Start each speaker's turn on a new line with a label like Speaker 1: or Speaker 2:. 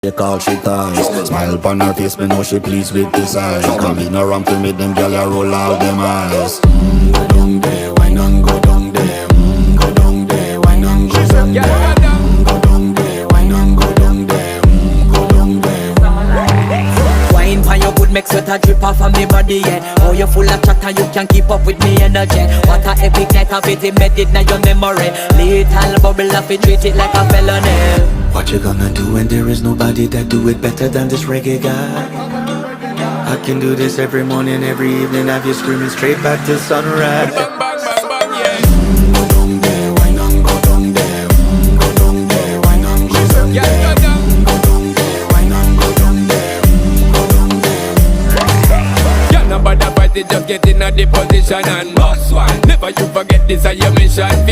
Speaker 1: They call she ties. Smile upon her face, me know she pleased with this eyes. Come in around to meet them girl, you roll out them eyes. Go down there, why not go down there? Go down there, why not go down there? Go down there, why not go down there? Go down there.
Speaker 2: Wine pan your good, make sweat a drip off of me body, yeah. Oh, you full of chatter, you can keep up with me energy. What a epic night of it, embedded in your memory. Little bubble of it, treat it like a felony.
Speaker 1: What you gonna do when there is nobody that do it better than this reggae guy? I can do this every morning, every evening, have you screaming straight back to sunrise.
Speaker 3: Bang, bang, bang, bang, yeah.
Speaker 1: Go down there, why not go down there? Go down there, why not go down there?
Speaker 3: Yeah, go down.
Speaker 1: Go down there, why not go down there? Go down there.
Speaker 3: Yeah, nobody fight it, just get in a the position and boss one. Never you forget this is your mission.